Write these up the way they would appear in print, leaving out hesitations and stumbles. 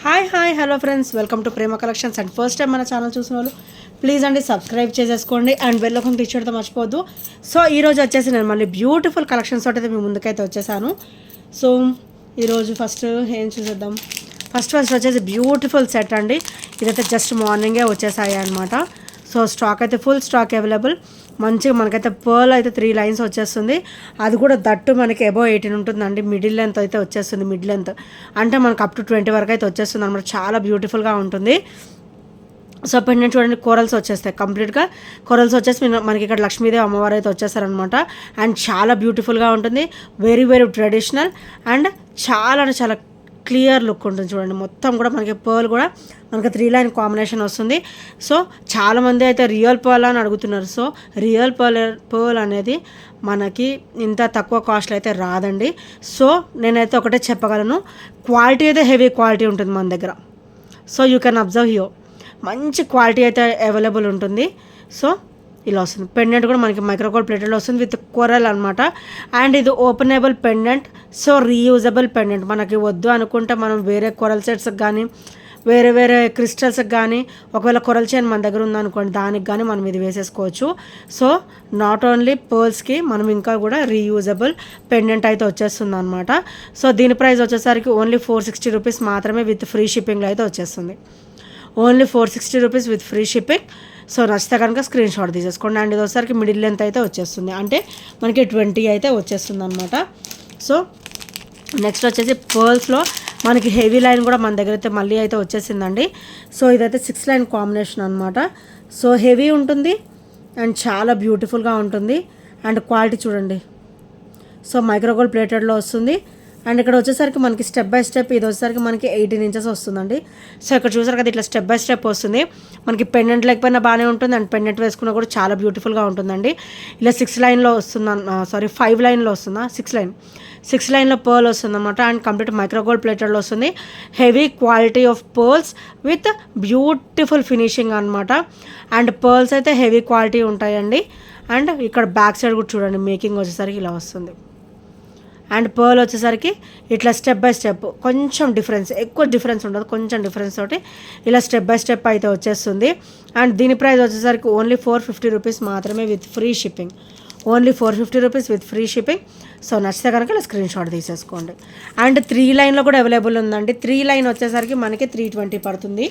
Hi hello friends, welcome to Prema collections. And first time మన channel చూసిన వాళ్ళు please అండి సబ్స్క్రైబ్ చేసేసుకోండి అండ్ బెల్ ఐకాన్ క్లిక్ చేయడం మర్చిపోవద్దు. సో ఈరోజు వచ్చేసి నేను మళ్ళీ బ్యూటిఫుల్ కలెక్షన్స్ తోటి అయితే మీ ముందుకైతే వచ్చేసాను. సో ఈరోజు ఫస్ట్ ఏం చూసేద్దాం. ఫస్ట్ వచ్చేసి బ్యూటిఫుల్ సెట్ అండి. ఇదైతే జస్ట్ మార్నింగే వచ్చేసాయి అనమాట. సో స్టాక్ అయితే ఫుల్ స్టాక్ అవైలబుల్. మంచిగా మనకైతే పర్ల్ అయితే 3 లైన్స్ వచ్చేస్తుంది. అది కూడా దట్టు మనకి అబోవ్ 18 ఉంటుందండి. మిడిల్ లెంత్ అయితే వచ్చేస్తుంది. మిడ్ లెంత్ అంటే మనకు అప్ టు 20 వరకు అయితే వచ్చేస్తుంది అనమాట. చాలా బ్యూటిఫుల్గా ఉంటుంది. సో పెండెంట్ చూడండి, కోరల్స్ వచ్చేస్తాయి. కంప్లీట్గా కోరల్స్ వచ్చేసి మనకి ఇక్కడ లక్ష్మీదేవి అమ్మవారు అయితే వచ్చేస్తారనమాట. అండ్ చాలా బ్యూటిఫుల్గా ఉంటుంది. వెరీ ట్రెడిషనల్ అండ్ చాలా క్లియర్ లుక్ ఉంటుంది. చూడండి మొత్తం కూడా మనకి పర్ల్ కూడా మనకి 3 లైన్ కాంబినేషన్ వస్తుంది. సో చాలామంది అయితే రియల్ పర్ల్ అని అడుగుతున్నారు. సో రియల్ పర్ల్ అనేది మనకి ఇంత తక్కువ కాస్ట్లో అయితే రాదండి. సో నేనైతే ఒకటే చెప్పగలను, క్వాలిటీ అయితే హెవీ క్వాలిటీ ఉంటుంది మన దగ్గర. So you can observe here, మంచి క్వాలిటీ అయితే అవైలబుల్ ఉంటుంది. సో ఇలా వస్తుంది. పెండెంట్ కూడా మనకి మైక్రోగోల్డ్ ప్లేటెడ్ వస్తుంది విత్ కొరల్ అనమాట. అండ్ ఇది openable pendant. So reusable pendant. మనకి వద్దు అనుకుంటే మనం వేరే కొరల్ సెట్స్కి కానీ వేరే క్రిస్టల్స్కి కానీ ఒకవేళ కొరల్ చైన్ మన దగ్గర ఉందనుకోండి, దానికి కానీ మనం ఇది వేసేసుకోవచ్చు. సో నాట్ ఓన్లీ పర్ల్స్కి మనం ఇంకా కూడా రీయూజబుల్ పెండెంట్ అయితే వచ్చేస్తుంది అనమాట. సో దీని ప్రైస్ వచ్చేసరికి ఓన్లీ 460 రూపీస్ మాత్రమే విత్ ఫ్రీ షిప్పింగ్లో అయితే వచ్చేస్తుంది. Only 460 rupees with free shipping. So నచ్చితే కనుక స్క్రీన్ షాట్ తీసేసుకోండి. అండ్ ఇది వచ్చేసరికి మిడిల్ లెంత్ అయితే వచ్చేస్తుంది, అంటే మనకి 20 అయితే వచ్చేస్తుంది అనమాట. సో నెక్స్ట్ వచ్చేసి పర్ల్స్లో మనకి హెవీ లైన్ కూడా మన దగ్గర అయితే మళ్ళీ అయితే వచ్చేసిందండి. సో ఇదైతే 6 లైన్ కాంబినేషన్ అనమాట. సో హెవీ ఉంటుంది అండ్ చాలా బ్యూటిఫుల్గా ఉంటుంది. అండ్ క్వాలిటీ చూడండి. సో మైక్రోగోల్డ్ ప్లేటెడ్లో వస్తుంది. అండ్ ఇక్కడ వచ్చేసరికి మనకి స్టెప్ బై స్టెప్ ఇది వచ్చేసరికి మనకి 18 ఇంచెస్ వస్తుందండి. సో ఇక్కడ చూసారు కదా, ఇట్లా స్టెప్ బై స్టెప్ వస్తుంది. మనకి పెండెంట్ లేకపోయినా బాగానే ఉంటుంది. అండ్ పెండెంట్ వేసుకున్నా కూడా చాలా బ్యూటిఫుల్గా ఉంటుందండి. ఇలా 6 లైన్లో వస్తుంది, 5 లైన్లో వస్తుందా, 6 లైన్లో పర్ల్ వస్తుంది అనమాట. అండ్ కంప్లీట్ మైక్రోగోల్డ్ ప్లేటెడ్లో వస్తుంది. Heavy quality of pearls with beautiful finishing అనమాట. అండ్ పర్ల్స్ అయితే హెవీ క్వాలిటీ ఉంటాయండి. అండ్ ఇక్కడ బ్యాక్ సైడ్ కూడా చూడండి, మేకింగ్ వచ్చేసరికి ఇలా వస్తుంది. అండ్ పర్ల్ వచ్చేసరికి ఇట్లా స్టెప్ బై స్టెప్ కొంచెం డిఫరెన్స్, ఎక్కువ డిఫరెన్స్ ఉండదు, కొంచెం డిఫరెన్స్ తోటి ఇలా స్టెప్ బై స్టెప్ అయితే వచ్చేస్తుంది. అండ్ దీని ప్రైస్ వచ్చేసరికి ఓన్లీ 450 రూపీస్ మాత్రమే with free shipping. Only 450 rupees with free shipping. So నచ్చితే కనుక ఇలా స్క్రీన్ షాట్ తీసేసుకోండి. అండ్ 3 లైన్లో కూడా అవైలబుల్ ఉందండి. 3 లైన్ వచ్చేసరికి మనకి 320 పడుతుంది.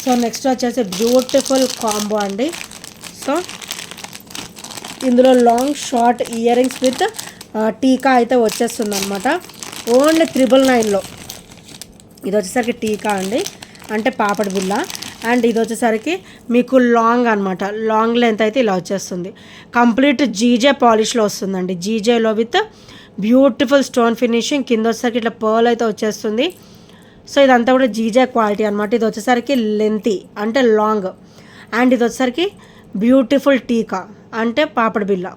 సో నెక్స్ట్ వచ్చేసి బ్యూటిఫుల్ కాంబో అండి. సో ఇందులో long short ear rings with టీకా అయితే వచ్చేస్తుంది అనమాట. ఓన్లీ 999లో. ఇది వచ్చేసరికి టీకా అండి, అంటే పాపడి బిళ్ళ. అండ్ ఇది వచ్చేసరికి మీకు లాంగ్ అనమాట, లాంగ్ లెంత్ అయితే ఇలా వచ్చేస్తుంది. కంప్లీట్ జీజే పాలిష్లో వస్తుందండి. జీజేలో విత్ బ్యూటిఫుల్ స్టోన్ ఫినిషింగ్. కింద వచ్చేసరికి ఇట్లా పర్ల్ అయితే వచ్చేస్తుంది. సో ఇదంతా కూడా జీజే క్వాలిటీ అనమాట. ఇది వచ్చేసరికి లెంతీ అంటే లాంగ్. అండ్ ఇది వచ్చేసరికి బ్యూటిఫుల్ టీకా అంటే పాపడి బిళ్ళ.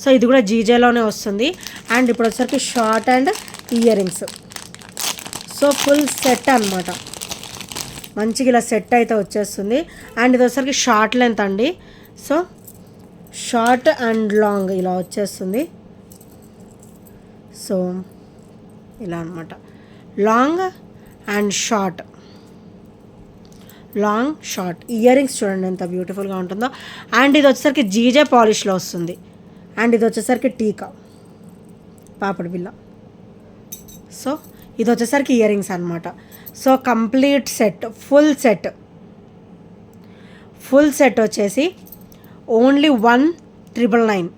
సో ఇది కూడా జీజేలోనే వస్తుంది. అండ్ ఇప్పుడు వచ్చేసరికి short and ear rings. So full set అనమాట. మంచిగా ఇలా సెట్ అయితే వచ్చేస్తుంది. అండ్ ఇది వచ్చేసరికి షార్ట్ లెంత్ అండి. సో షార్ట్ అండ్ లాంగ్ ఇలా వచ్చేస్తుంది. సో ఇలా అనమాట, long and short, long short ear rings చూడండి ఎంత బ్యూటిఫుల్గా ఉంటుందో. అండ్ ఇది వచ్చేసరికి జీజే పాలిష్లో వస్తుంది. అండ్ ఇది వచ్చేసరికి టీకా పాపడి బిళ్ళ. సో ఇది వచ్చేసరికి ఇయర్ రింగ్స్ అనమాట. So complete set, full set వచ్చేసి ఓన్లీ 1999.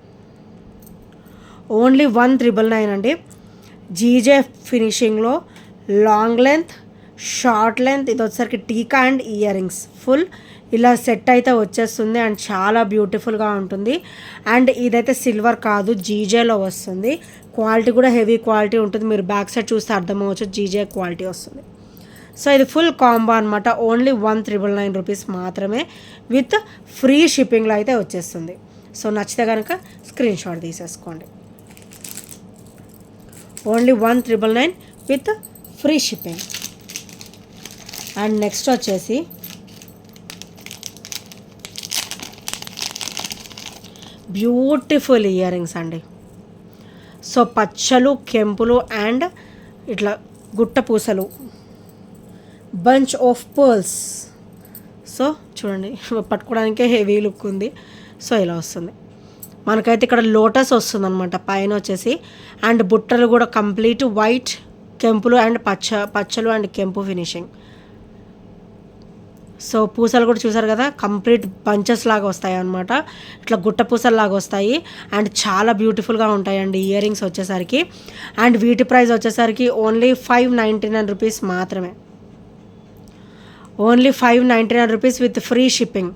ఓన్లీ 1999 అండి. జీజే ఫినిషింగ్లో లాంగ్ లెంత్, షార్ట్ లెంత్, ఇది వచ్చేసరికి tikka and earrings full ఇలా సెట్ అయితే వచ్చేస్తుంది. అండ్ చాలా బ్యూటిఫుల్గా ఉంటుంది. అండ్ ఇదైతే సిల్వర్ కాదు, జీజేలో వస్తుంది. క్వాలిటీ కూడా హెవీ క్వాలిటీ ఉంటుంది. మీరు బ్యాక్ సైడ్ చూస్తే అర్థమవచ్చు, జీజే క్వాలిటీ వస్తుంది. సో ఇది ఫుల్ కాంబో అనమాట. ఓన్లీ 1999 రూపీస్ మాత్రమే విత్ ఫ్రీ షిప్పింగ్లో అయితే వచ్చేస్తుంది. సో నచ్చితే కనుక స్క్రీన్ షాట్ తీసేసుకోండి. Only 1999 with free shipping. And next వచ్చేసి బ్యూటిఫుల్ ఇయర్ రింగ్స్ అండి. సో పచ్చలు, కెంపులు అండ్ ఇట్లా గుట్ట పూసలు బంచ్ ఆఫ్ పర్ల్స్. సో చూడండి పట్టుకోవడానికే హెవీ లుక్ ఉంది. సో ఇలా వస్తుంది మనకైతే. ఇక్కడ లోటస్ వస్తుంది అనమాట పైన వచ్చేసి. అండ్ బుట్టలు కూడా కంప్లీట్ వైట్, కెంపులు అండ్ పచ్చలు అండ్ కెంపు ఫినిషింగ్. సో పూసలు కూడా చూసారు కదా, కంప్లీట్ బంచెస్ లాగా వస్తాయి అన్నమాట. ఇట్లా గుట్ట పూసలు లాగా వస్తాయి అండ్ చాలా బ్యూటిఫుల్గా ఉంటాయండి ఇయర్ రింగ్స్ వచ్చేసరికి. అండ్ వీటి ప్రైస్ వచ్చేసరికి ఓన్లీ 599 రూపీస్ మాత్రమే. Only 599 rupees with free shipping.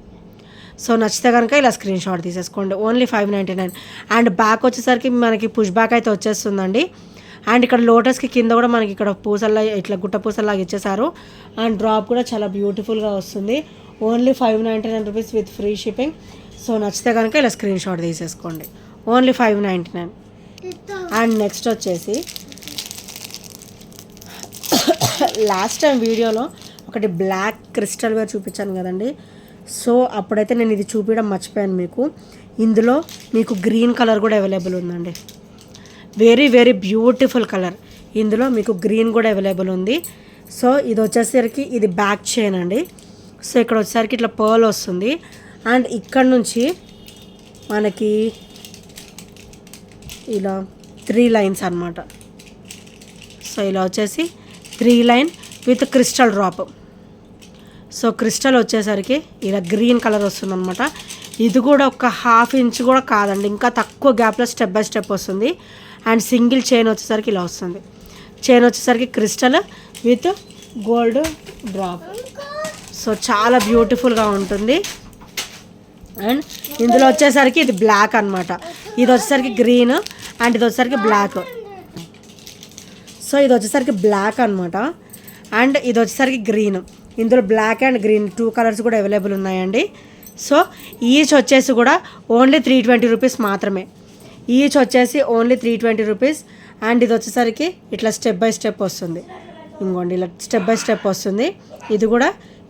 So నచ్చితే కనుక ఇలా స్క్రీన్ షాట్ తీసేసుకోండి. ఓన్లీ 599. అండ్ బ్యాక్ వచ్చేసరికి మనకి పుష్ బ్యాక్ అయితే వచ్చేస్తుందండి. అండ్ ఇక్కడ లోటస్కి కింద కూడా మనకి ఇక్కడ పూసల్లా ఇట్లా గుట్ట పూసల్లాగా ఇచ్చేసారు. అండ్ డ్రాప్ కూడా చాలా బ్యూటిఫుల్గా వస్తుంది. Only 599 rupees with free shipping. So నచ్చితే కనుక ఇలా స్క్రీన్ షాట్ తీసేసుకోండి. ఓన్లీ 599. అండ్ నెక్స్ట్ వచ్చేసి లాస్ట్ టైం వీడియోలో ఒకటి బ్లాక్ క్రిస్టల్ వేర్ చూపించాను కదండి. సో అప్పుడైతే నేను ఇది చూపించడం మర్చిపోయాను మీకు. ఇందులో మీకు గ్రీన్ కలర్ కూడా అవైలబుల్ ఉందండి. Very very beautiful colour. ఇందులో మీకు గ్రీన్ కూడా అవైలబుల్ ఉంది. సో ఇది వచ్చేసరికి ఇది బ్యాక్ చైన్ అండి. సో ఇక్కడ వచ్చేసరికి ఇట్లా పర్ల్ వస్తుంది. అండ్ ఇక్కడ నుంచి మనకి ఇలా 3 లైన్స్ అన్నమాట. సో ఇలా వచ్చేసి 3 line with crystal drop. So crystal వచ్చేసరికి ఇలా గ్రీన్ కలర్ వస్తుంది అనమాట. ఇది కూడా ఒక 1/2 ఇంచ్ కూడా కాదండి, ఇంకా తక్కువ గ్యాప్లో స్టెప్ బై స్టెప్ వస్తుంది. అండ్ సింగిల్ చైన్ వచ్చేసరికి ఇలా వస్తుంది. చైన్ వచ్చేసరికి crystal with gold drop. So చాలా బ్యూటిఫుల్గా ఉంటుంది. అండ్ ఇందులో వచ్చేసరికి ఇది బ్లాక్ అనమాట. ఇది వచ్చేసరికి గ్రీన్ అండ్ ఇది వచ్చేసరికి బ్లాక్. సో ఇది వచ్చేసరికి బ్లాక్ అనమాట. అండ్ ఇది వచ్చేసరికి గ్రీన్. ఇందులో బ్లాక్ అండ్ గ్రీన్ 2 కలర్స్ కూడా అవైలబుల్ ఉన్నాయండి. సో ఈచ్ వచ్చేసి కూడా ఓన్లీ 320 రూపీస్ మాత్రమే. ఈచ్ వచ్చేసి ఓన్లీ 320 రూపీస్. అండ్ ఇది వచ్చేసరికి ఇట్లా స్టెప్ బై స్టెప్ వస్తుంది. ఇంకోండి ఇలా స్టెప్ బై స్టెప్ వస్తుంది. ఇది కూడా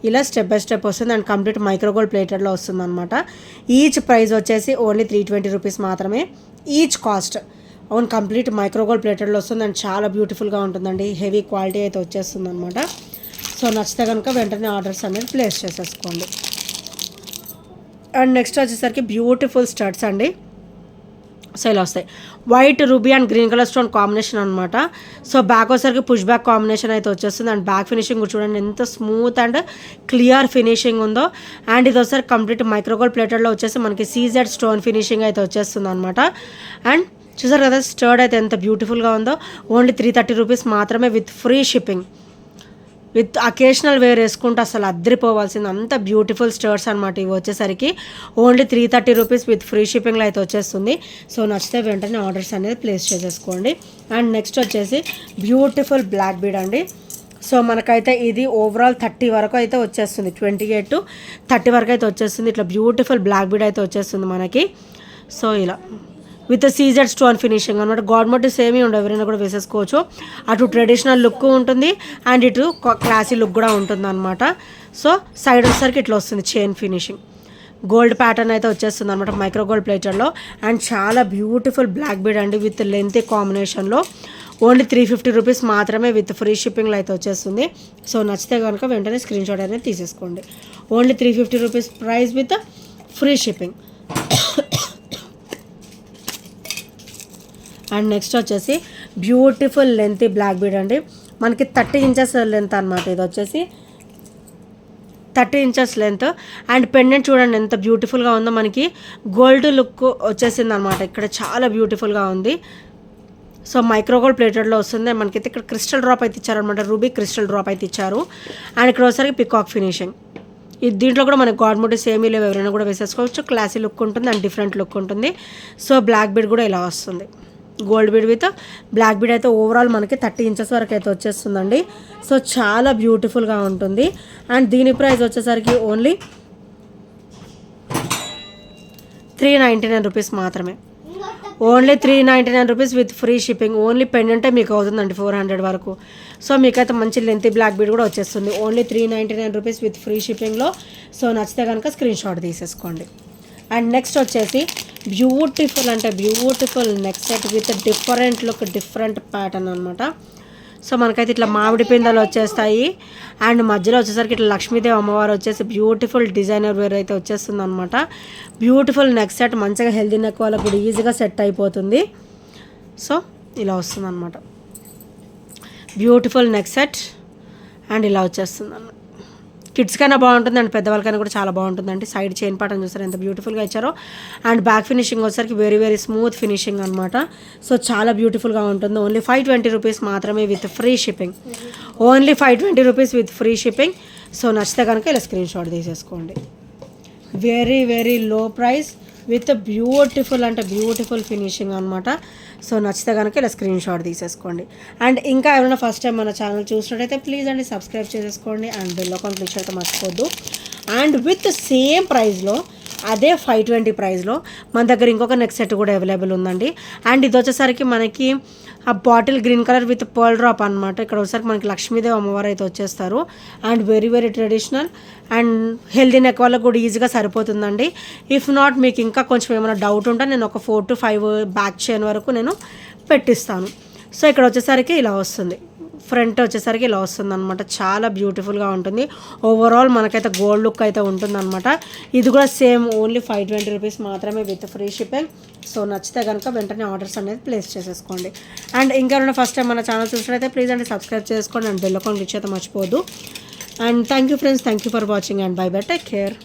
ఇలా స్టెప్ బై స్టెప్ వస్తుంది. అండ్ కంప్లీట్ మైక్రోగోల్డ్ ప్లేటెడ్లో వస్తుంది అనమాట. ఈచ్ ప్రైస్ వచ్చేసి ఓన్లీ 320 రూపీస్ మాత్రమే. ఈచ్ కాస్ట్ అవును కంప్లీట్ మైక్రోగోల్డ్ ప్లేటెడ్లో వస్తుంది. అండ్ చాలా బ్యూటిఫుల్గా ఉంటుందండి. హెవీ క్వాలిటీ అయితే వచ్చేస్తుంది అనమాట. సో నచ్చితే కనుక వెంటనే ఆర్డర్స్ అనేది ప్లేస్ చేసేసుకోండి. అండ్ నెక్స్ట్ వచ్చేసరికి బ్యూటిఫుల్ స్టడ్స్ అండి. సో ఇలా వస్తాయి. White ruby and green colour stone combination అనమాట. సో బ్యాక్ వచ్చేసరికి పుష్ బ్యాక్ కాంబినేషన్ అయితే వచ్చేస్తుంది. అండ్ బ్యాక్ ఫినిషింగ్ చూడండి ఎంత స్మూత్ అండ్ క్లియర్ ఫినిషింగ్ ఉందో. అండ్ ఇది వచ్చేసరికి కంప్లీట్ మైక్రోగోల్డ్ ప్లేటెడ్లో వచ్చేసి మనకి సీజెడ్ స్టోన్ ఫినిషింగ్ అయితే వచ్చేస్తుంది అనమాట. అండ్ చూసారు కదా స్టర్డ్ అయితే ఎంత బ్యూటిఫుల్గా ఉందో. ఓన్లీ 330 రూపీస్ మాత్రమే with free shipping. With occasional wear వేసుకుంటే అసలు అద్దరిపోవాల్సింది అంత బ్యూటిఫుల్ స్టర్స్ అనమాట. ఇవి వచ్చేసరికి ఓన్లీ 330 రూపీస్ విత్ ఫ్రీ షిప్పింగ్లో అయితే వచ్చేస్తుంది. సో నచ్చితే వెంటనే ఆర్డర్స్ అనేది ప్లేస్ చేసేసుకోండి. అండ్ నెక్స్ట్ వచ్చేసి బ్యూటిఫుల్ బ్లాక్ బీడ్ అండి. సో మనకైతే ఇది ఓవరాల్ 30 వరకు అయితే వచ్చేస్తుంది. 28 to 30 వరకు అయితే వచ్చేస్తుంది. ఇట్లా బ్యూటిఫుల్ బ్లాక్ బీడ్ అయితే వచ్చేస్తుంది మనకి. సో ఇలా విత్ సీజెడ్ స్టోన్ ఫినిషింగ్ అనమాట. గాడ్ మోటివ్స్ ఏమీ ఉండవు, ఎవరైనా కూడా వేసేసుకోవచ్చు. అటు ట్రెడిషనల్ లుక్ ఉంటుంది అండ్ ఇటు క్లాసీ లుక్ కూడా ఉంటుంది అనమాట. సో సైడ్ వచ్చేసరికి ఇట్లా వస్తుంది చైన్ ఫినిషింగ్. గోల్డ్ ప్యాటర్న్ అయితే వచ్చేస్తుంది అనమాట మైక్రో గోల్డ్ ప్లేటర్లో. అండ్ చాలా బ్యూటిఫుల్ బ్లాక్ బీడ్ అండి విత్ లెంత్ కాంబినేషన్లో. ఓన్లీ 350 రూపీస్ మాత్రమే విత్ ఫ్రీ షిప్పింగ్లో అయితే వచ్చేస్తుంది. సో నచ్చితే కనుక వెంటనే స్క్రీన్ షాట్ అనేది తీసేసుకోండి. Only 350 rupees price with free shipping. And next వచ్చేసి బ్యూటిఫుల్ లెంత్ బ్లాక్ బీడ్ అండి. మనకి 30 ఇంచెస్ లెంత్ అనమాట. ఇది వచ్చేసి 30 ఇంచెస్ లెంత్. అండ్ పెండెంట్ చూడండి ఎంత బ్యూటిఫుల్గా ఉందో. మనకి గోల్డ్ లుక్ వచ్చేసింది అనమాట. ఇక్కడ చాలా బ్యూటిఫుల్గా ఉంది. సో మైక్రోగోల్డ్ ప్లేటెడ్లో వస్తుంది. మనకైతే ఇక్కడ క్రిస్టల్ డ్రాప్ అయితే ఇచ్చారనమాట. రూబీ క్రిస్టల్ డ్రాప్ అయితే ఇచ్చారు. అండ్ ఇక్కడ వచ్చేసరికి పికాక్ ఫినిషింగ్. దీంట్లో కూడా మనకి గాడ్ మోటివ్స్ ఏమీ లేవు, ఎవరైనా కూడా వేసేసుకోవచ్చు. క్లాసీ లుక్ ఉంటుంది అండ్ డిఫరెంట్ లుక్ ఉంటుంది. సో బ్లాక్ బీడ్ కూడా ఇలా వస్తుంది. Gold bead with black bead అయితే ఓవరాల్ మనకి 30 ఇంచెస్ వరకు అయితే వచ్చేస్తుందండి. సో చాలా బ్యూటిఫుల్గా ఉంటుంది. అండ్ దీని ప్రైస్ వచ్చేసరికి ఓన్లీ 399 రూపీస్ మాత్రమే. Only 399 rupees with free shipping. Only పెండెంటే మీకు అవుతుందండి 400 వరకు. సో మీకైతే మంచి లెంత్ బ్లాక్ బీడ్ కూడా వచ్చేస్తుంది. ఓన్లీ 399 రూపీస్ విత్ ఫ్రీ షిప్పింగ్లో. సో నచ్చితే కనుక స్క్రీన్ షాట్ తీసేసుకోండి. అండ్ నెక్స్ట్ వచ్చేసి బ్యూటిఫుల్ అంటే beautiful neck set with different look, different pattern అనమాట. సో మనకైతే ఇట్లా మామిడి పిందెలు వచ్చేస్తాయి అండ్ మధ్యలో వచ్చేసరికి ఇట్లా లక్ష్మీదేవి అమ్మవారు వచ్చేసి బ్యూటిఫుల్ డిజైనర్ వేర్ అయితే వచ్చేస్తుంది అనమాట. బ్యూటిఫుల్ నెక్ సెట్, మంచిగా హెల్దీ నెక్ వాళ్ళకు కూడా ఈజీగా సెట్ అయిపోతుంది. సో ఇలా వస్తుంది అనమాట, బ్యూటిఫుల్ నెక్ సెట్ అండ్ ఇలా వచ్చేస్తుంది అన్నమాట. కిడ్స్ కైనా బాగుంటుంది అండ్ పెద్దవాళ్ళకైనా కూడా చాలా బాగుంటుందండి. సైడ్ చైన్ పాటను చూసారు ఎంత బ్యూటిఫుల్గా ఇచ్చారో. అండ్ బ్యాక్ ఫినిషింగ్ వచ్చేసరికి వెరీ వెరీ స్మూత్ ఫినిషింగ్ అనమాట. సో చాలా బ్యూటిఫుల్గా ఉంటుంది. ఓన్లీ 520 రూపీస్ మాత్రమే with free shipping. Only 520 rupees with free shipping. So నచ్చితే కనుక ఇలా స్క్రీన్ షాట్ తీసేసుకోండి. Very very low price with beautiful అంటే బ్యూటిఫుల్ ఫినిషింగ్ అనమాట. సో నచ్చితే కనుక ఇలా స్క్రీన్ షాట్ తీసేసుకోండి. అండ్ ఇంకా ఎవరైనా ఫస్ట్ టైం మన ఛానల్ చూసినట్టయితే ప్లీజ్ అండి సబ్స్క్రైబ్ చేసేసుకోండి అండ్ బెల్ ఐకాన్ క్లిక్ చేయడం మర్చిపోద్దు. అండ్ విత్ సేమ్ ప్రైస్లో అదే 520 ప్రైస్లో మన దగ్గర ఇంకొక నెక్ సెట్ కూడా అవైలబుల్ ఉందండి. అండ్ ఇది వచ్చేసరికి మనకి ఆ bottle green colour with pearl drop అనమాట. ఇక్కడ వచ్చేసరికి మనకి లక్ష్మీదేవి అమ్మవారు అయితే వచ్చేస్తారు. And very very traditional and healthy neck వాళ్ళకు కూడా ఈజీగా సరిపోతుందండి. ఇఫ్ నాట్ మీకు ఇంకా కొంచెం ఏమైనా డౌట్ ఉంటే నేను ఒక 4 to 5 బ్యాక్ చైన్ వరకు నేను పెట్టిస్తాను. సో ఇక్కడ వచ్చేసరికి ఇలా వస్తుంది, ఫ్రంట్ వచ్చేసరికి ఇలా వస్తుంది అనమాట. చాలా బ్యూటిఫుల్గా ఉంటుంది. ఓవరాల్ మనకైతే గోల్డ్ లుక్ అయితే ఉంటుందన్నమాట. ఇది కూడా సేమ్ ఓన్లీ 520 రూపీస్ మాత్రమే విత్ ఫ్రీ షిప్పింగ్. సో నచ్చితే కనుక వెంటనే ఆర్డర్స్ అనేది ప్లేస్ చేసేసుకోండి. అండ్ ఇంకెవరైనా ఫస్ట్ టైం మన ఛానల్ చూసినట్లయితే ప్లీజ్ అండి సబ్స్క్రైబ్ చేసుకోండి అండ్ బెల్ ఐకాన్ క్లిక్ చేయడం మర్చిపోద్దు. And thank you friends, thank you for watching and bye bye, take care.